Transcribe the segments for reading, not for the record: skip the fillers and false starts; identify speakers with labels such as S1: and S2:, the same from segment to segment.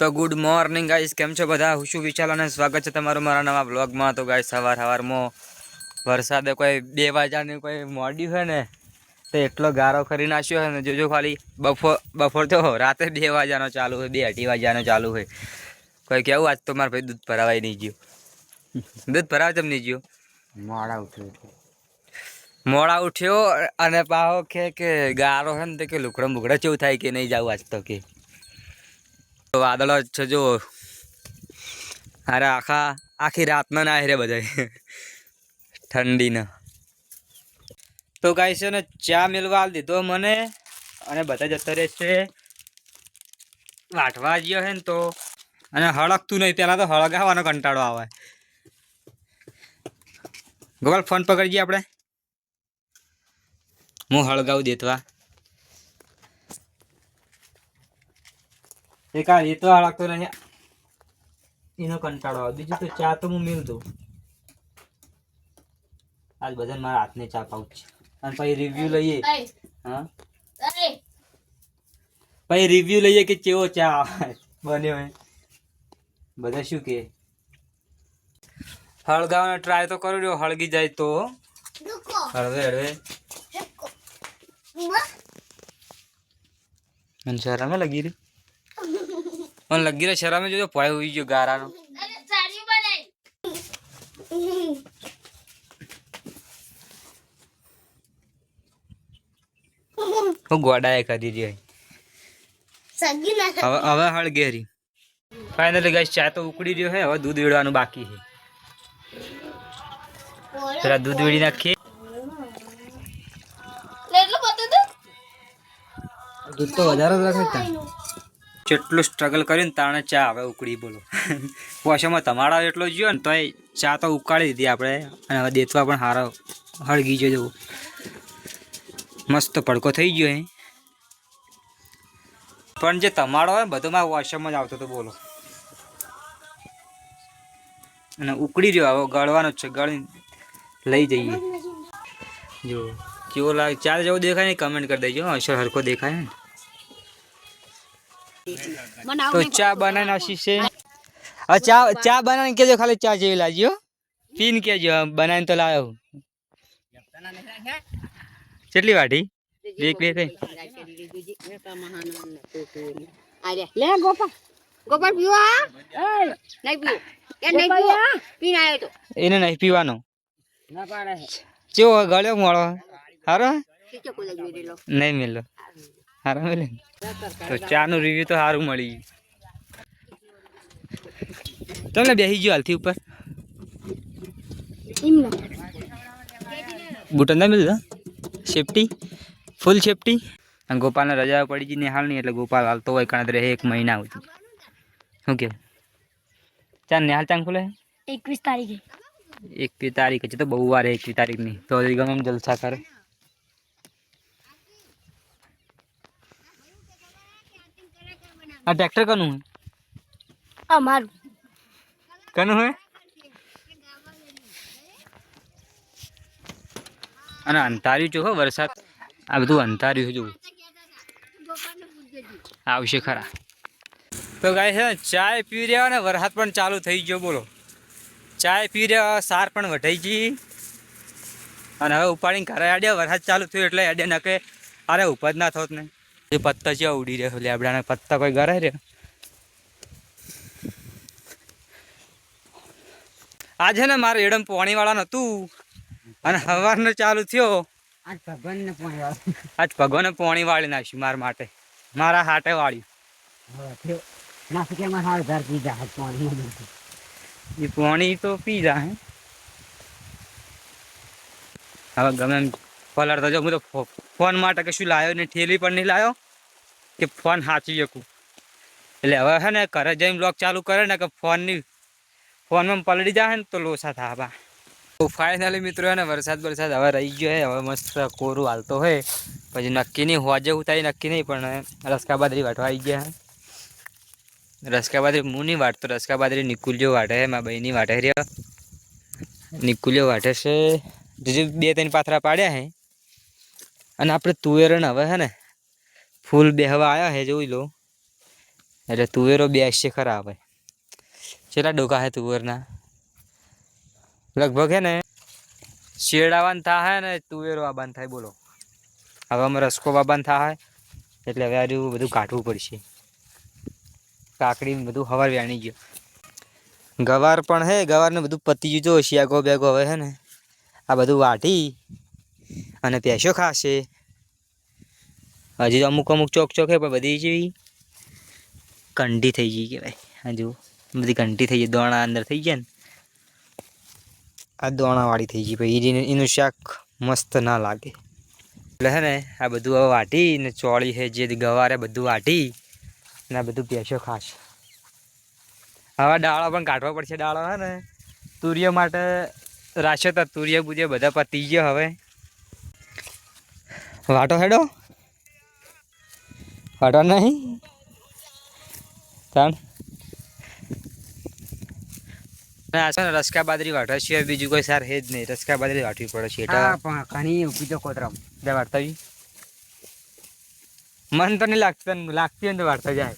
S1: તો good morning guys, કેમ છો બધા? હું છું વિશાલ અને સ્વાગત છે તમારું મારા નવા બ્લોગમાં. તો ગાઈસ સવારમાં વરસાદે કોઈ 2 વાગ્યાની કોઈ મોડી હોય ને તો એટલો ગારો કરી નાખ્યો હોય ને. જોજો ખાલી બપોર તો રાતે 2 વાગ્યાનો ચાલુ હોય, 2-2:30 વાગ્યાનો ચાલુ હોય. કોઈ કેવું આજ તો મારા ભાઈ દૂધ ભરાવાય નહીં ગયો. દૂધ ભરાવા તેમ નહીં ગયો? મોડા ઉઠ્યો અને પાહો કે ગારો હે ને કે લુકડા બુકડા કેવું થાય કે નહીં જાવ આજ તો કે વાદળો છે જો. અરે આખી રાતના ના રે બધા ઠંડીના. તો ગાઈસ છે ને ચા મેળવા દીધો મને અને બધા જતા રહેશે વાટવા ગયો હે ને તો. અને હળગતું નહીં, પેલા તો હળગાવવાનો કંટાળો આવે. ગોપાલ ફોન પકડજે, આપણે હું હળગાવું દેતવા. એ તો હળગતો નહીં, એનો કંટાળો આવે. બીજું તો ચા તો હું મેળ દઉં. આજ બધા મારા હાથને ચા પાઉં છે. અને પછી રિવ્યુ લઈએ. હા, પછી રિવ્યુ લઈએ કે કેવો ચા બન્યો હોય. બધા શું કે હળગાવાનો ટ્રાય તો કરું રહ્યો, હળગી જાય તો હળવે હળવે. મને શરમે લગી રહી, મને લગી રહ્યો શરમે. જોજો ભય હોઈ ગયો ગારાનો. હું ગોડાએ કરી રહ્યો હવે હળગેરી. ફાઇનલી ગાઈસ ચા તો ઉકળી રહ્યો હે. હવે દૂધ વેડવાનું બાકી છે. પેલા દૂધ વેડી નાખીએ. દૂધ તો વધારે રાખે. જેટલું સ્ટ્રગલ કરીને તાણે ચા હવે ઉકળી. બોલો પોશામાં તમારા એટલો જ ગયો ને તોય ચા તો ઉકાળી દીધી આપણે. અને હવે દેતવા પણ સારો હળગી ગયો. જવું મસ્ત ભડકો થઈ ગયો હે. પણ જે તમારો હોય બધો મારા વોશમાં જ આવતો હતો. બોલો અને ઉકળી રહ્યો. હવે ગળવાનો જ છે, ગળી લઈ જઈએ. જો કેવો લાગે ચા જેવો દેખાય ને કમેન્ટ કરી દેજો. અસર હરખો દેખાય ને તો ચા બનાવી નાખી છે. હવે ચા બનાવીને કેજો ખાલી ચા જેવી લાગ્યો. પીને કેજો બનાવીને તો લાવ્યો. કેટલી વાટી? એક બે થઈ.
S2: લે ગોપાલ પીવા નહીં પીવો કે નહીં પીવો પીને આવ્યો તો
S1: એને નહીં પીવાનો. ચેવો ગળ્યો મોળો હારો નહીં મેલો હારો મેલે. તો ચા નું રિવ્યુ તો સારું મળી ગયું. તમને બેસી ગયો હાલથી ઉપર બુટન ના મિલતા સેફટી ફૂલ સેફટી. અને ગોપાલને રજા પડી ગઈ નિહાળ નહીં એટલે ગોપાલ હાલતો હોય કારણ રહે 1 મહિના સુધી. શું કે ચાલ નિહાળ ચાંગ ખુલે
S2: 21 તારીખે
S1: 21 તારીખે છે તો બહુ વાર 21 તારીખની. તો ગમે એમ જલસા કરે. આ ટ્રેક્ટર કનું હે?
S2: અમારું
S1: કનું હે? અને અંધાર્યું જો વરસાદ આ બધું અંધાર્યું જો આવશે ખરા. તો ગાય છે ચાય પી રહ્યા ને વરસાદ પણ ચાલુ થઈ ગયો. બોલો ચાય પી રહ્યા, સાર પણ વઢાઈ ગઈ. અને હવે ઉપાડીને ઘરે આડ્યા. વરસાદ ચાલુ થયો એટલે આડ્યા ના કે અરે ઉપજ ના થોત ને. એ પત્તા જ્યાં ઉડી રહ્યા લેબડાના પત્તા કોઈ ગરાય રહ્યા. આજે ને મારે એડમ પોણીવાળા નહોતું અને સવારનો ચાલુ થયો. આજ ભગવાનને પોણી વાળી નાખ્યું મારા માટે, મારા હાટે વાળ્યું. એ પોણી તો પી જા હે. હવે ગમે એમ પલર તો જો હું તો ફોન માટે કશું લાવ્યો ને ઠેલી પણ નહીં લાવ્યો કે ફોન સાચી શકું. એટલે હવે છે ને ઘરે જઈને બ્લોગ ચાલુ કરે ને કે ફોનમાં પલળી જાય ને તો લોસા થાય. તો ફાઇનલી મિત્રો ને વરસાદ હવે રહી ગયો હે. હવે મસ્ત કોરું હાલતો હોય પછી નક્કી નહીં હોવા જેવું થાય નક્કી નહીં. પણ રસકા બાદરી વાટવા આવી ગયા હે. રસકા બાદરી હું નહીં વાટતો, રસકા બાદરી નિકુલ્યો વાટે છે. મારા ભાઈની વાટે રહ્યા નિકુલ્યો વાટે છે. 2-3 પાથરા પાડ્યા હે. અને આપણે તુવેરણ હવે હે ને ફૂલ બેહવા આવ્યા હે. જોઈ લો એટલે તુવેરો બેસશે ખરા હવે. કેટલા ડોકા હે તુવેરના? લગભગ હે ને શેરડાવાન થાય ને તુવેરો આબાન થાય. બોલો હવે અમે રસકો બાબાન થાય એટલે હવે આજુ બધું કાઢવું પડશે. કાકડી બધું હવાર વેણી ગયો. ગવાર પણ હે, ગવારને બધું પતી ગયું. જો શિયાગો બેગો હવે હે ને આ બધું વાટી અને પેશો ખાશે. હજી અમુક અમુક ચોક ચોક હે પણ બધી જેવી કંઢી થઈ ગઈ કહેવાય. હજુ બધી કંઢી થઈ ગઈ, દોણા અંદર થઈ ગયા ને આ દોણાવાળી થઈ ગઈ. પછી એનું શાક મસ્ત ના લાગે. એટલે હે ને આ બધું હવે વાટી ને ચોળી છે જે ગવારે બધું વાટી ને આ બધું પેશો ખાશે. હવે ડાળો પણ કાઢવો પડશે. ડાળો હે ને તુરિયા માટે રાખ્યો તો તુરિયા બુરિયા બધા પતી ગયો. હવે વાટો હેડો વાટો નહીં તાણ રસકા બાજરી વાટવા સિવાય બીજું કોઈ સાર હે જ નહીં. રસકા બાજરી વાટવી પડે છે.
S2: ઘણી બીજો કોતરામ
S1: વાટતા મન તો નહીં લાગતી હોય તો વાટતા જાય.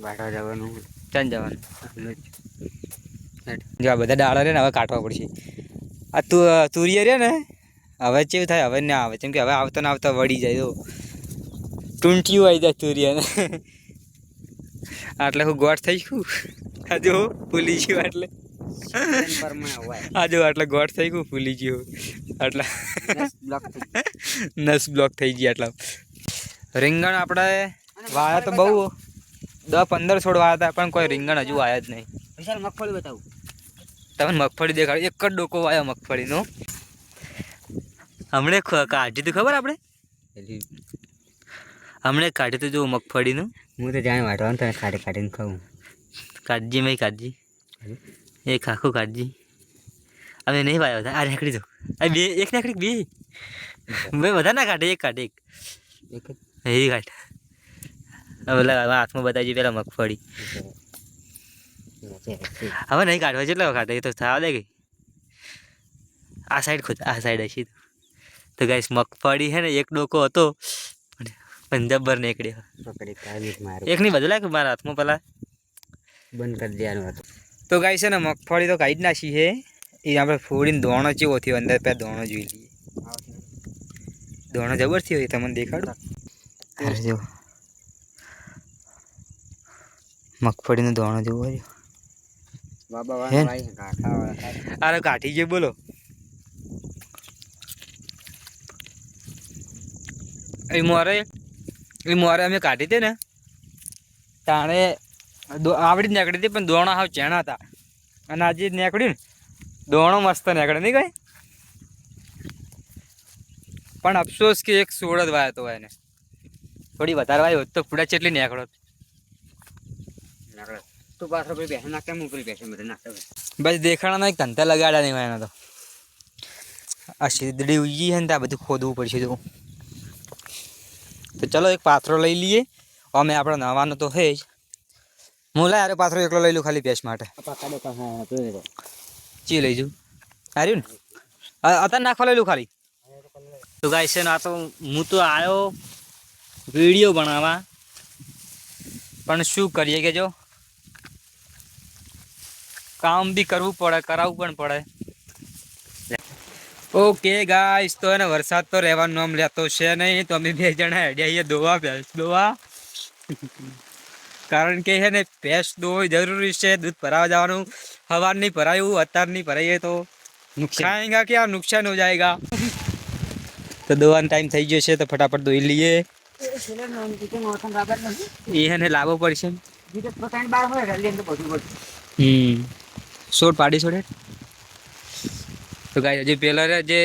S2: વાટવા જવાનું
S1: ચાલ જવાનું. જો આ બધા ડાળા રે ને હવે કાઢવા પડશે. આ તુરિયા રે ને હવે કેવું થાય હવે ના આવે, કેમ કે હવે આવતા ને આવતા વળી જાય. તો ટૂંટિયું આવી જાય તુરિયાને. આટલે હું ગોઠ થઈ ગયું. હજુ ભૂલી ગયું. એટલે હજુ આટલે ગોઠ થઈ ગયું, ભૂલી ગયું. આટલા નસ બ્લોક થઈ ગઈ. આટલા રીંગણ આપણે વાયા તો બહુ 10-15 છોડ વાયા હતા પણ કોઈ રીંગણ હજુ વાયા જ નહીં.
S2: વિશાલ મગફળી બતાવું
S1: તમને મગફળી દેખાડી. એક જ ડોકો વાયો મગફળીનો. હમણે કાઢી તું ખબર આપણે હમણે કાઢી તું જો મગફળીનું.
S2: હું તો જાણે વાટવાનું તને કાઢીને ખાવું.
S1: કાઢજી મેં કાઢજી એ ખાખું કાઢજી. અમે નહીં વાયો હતા. આ નીકળી દો. આ બે એક નીકળી બે ભાઈ બધા ના કાઢે. એક કાઢે એક એ કાઢ. હવે હાથમાં બતાવજી પેલા મગફળી. હવે નહીં કાઢવા કેટલા કાઢે એ તો થવા દે ગઈ. આ સાઈડ ખોદ આ સાઈડ હશે તો ગાઈસ મગફળી છે ને એક ડોકો હતો પણ જબ્બર નીકળ્યો. એક નહીં બધું લાગે મારા હાથમાં પેલા
S2: બંધ કરી દેવાનું હતું.
S1: તો ગાઈસ છે ને મગફળી તો કાઢી જ નાખી છે. એ આપણે ફોડીને દોણો ચેવો થયો અંદર પેલા દોણો જોઈ લઈએ. દોણો જબર થયો એ તમને દેખાડો. જો મગફળીનો દોણો જેવો હોય. અરે કાઢી ગયો. બોલો એ મોરે અમે કાઢી હતી ને તાણે આવડી જ નીકળી હતી પણ દોણા હાવ ચેણા હતા. અને આજે નીકળ્યું ને દોણો મસ્ત નીકળે નહીં કઈ. પણ અફસોસ કે એક સોળ જ વાયો હતો એને. થોડી વધારે વાય હોત તો પૂડા ચેટલી નીકળો.
S2: તું પાછળ કોઈ બેસે નાખે મોકલી બેસે બધે નાખે.
S1: બસ દેખાડાનો એક ધંધા લગાડ્યા નહીં એનો તો. આ શીદડી ઉજી છે ને ત્યાં બધું ખોદવું પડશે. તો ચલો એક પાથરો લઈ લઈએ. અમે આપણે નવાનો તો છે જ. હું લાય અરે પાથરો એકલો લઈ લઉં ખાલી ભેંસ માટે. ચી લઈ જઉં હાર્યું ને અત્યારે નાખવા લઈ લઉં ખાલી. તો ગાઈસ છે ને આ તો હું તો આવ્યો વિડીયો બનાવવા પણ શું કરીએ કે જો કામ બી કરવું પડે, કરાવવું પણ પડે. ઓકે ગાઈસ તો એને વરસાદ તો રહેવાનું નામ લેતો છે નહીં. તો અમે 2 જણા હેડ્યા દોવા ભેંસ દોવા. કારણ કે છે ને ભેંસ દોવી જરૂરી છે. દૂધ ભરાવા જવાનું. સવાર નહીં ભરાયું અત્યાર નહીં ભરાઈએ તો નુકસાન क्या नुकसान हो जाएगा. તો દોવાનો ટાઈમ થઈ ગયો છે તો ફટાફટ દોઈ લઈએ. એને લાવવો પડશે. સોડ પાડી છોડે. તો ગાય હજી પેલા જે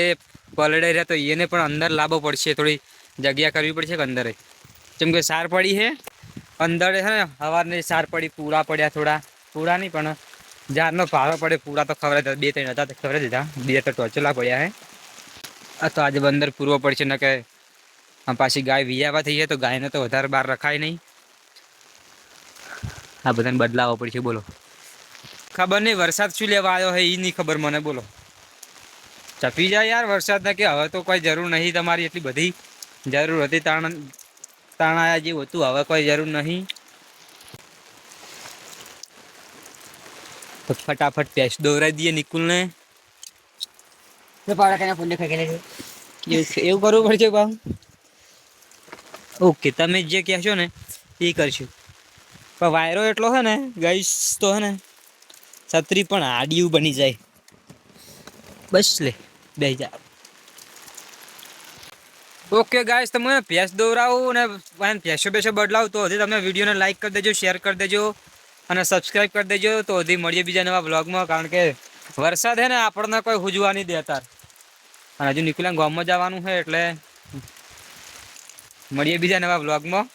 S1: પલડે રહ્યા તો એને પણ અંદર લાવવો પડશે. થોડી જગ્યા કરવી પડશે કે અંદર. જેમ કે સાર પડી છે અંદર છે ને સવારની સાર પડી. પૂરા પડ્યા થોડા. પૂરા નહીં પણ જારનો ભારો પડે. પૂરા તો ખવડાવી દીધા. 2-3 હતા તો ખવડાવી દીધા. 2 તો ટોચલા પડ્યા હે. આ તો આજે બંદર પૂરવો પડશે ને કે પાછી ગાય વિયાવા થઈ જાય તો ગાયને તો વધારે બહાર રખાય નહીં. આ બધાને બદલાવવો પડશે. બોલો ખબર નહીં વરસાદ શું લેવા આવ્યો હે એ નહીં ખબર મને. બોલો ચપી જાય યાર વરસાદને કે હવે તો કોઈ જરૂર નહીં તમારી. એટલી બધી જરૂર હતી તાણાયા જેવું હતું. હવે કોઈ જરૂર નહીં. તો ફટાફટ ભેંસ દોરાઈ દઈએ નિકુલને.
S2: તો પાવડા તેના ફોન દેખાય કે
S1: એવું કરવું પડશે બા. ઓકે તમે જે કહેશો ને એ કરશું. પણ વાયરો એટલો છે ને ગાઈસ તો હે ને છત્રી પણ આડિયું બની જાય. બસ લે બે જા. ઓકે ગાઈસ તમે ભેંસ દોરાવું ને ભેંસો બેસો બદલાવું તો હજી તમે વિડીયોને લાઈક કરી દેજો, શેર કરી દેજો અને સબસ્ક્રાઈબ કરી દેજો. તો હજી મળીએ બીજા નવા બ્લોગમાં, કારણ કે વરસાદ હે ને આપણને કોઈ હુજવા નહીં દેતા. અને હજુ નિકુલના ગામમાં જવાનું છે એટલે મળીએ બીજા નવા બ્લોગમાં.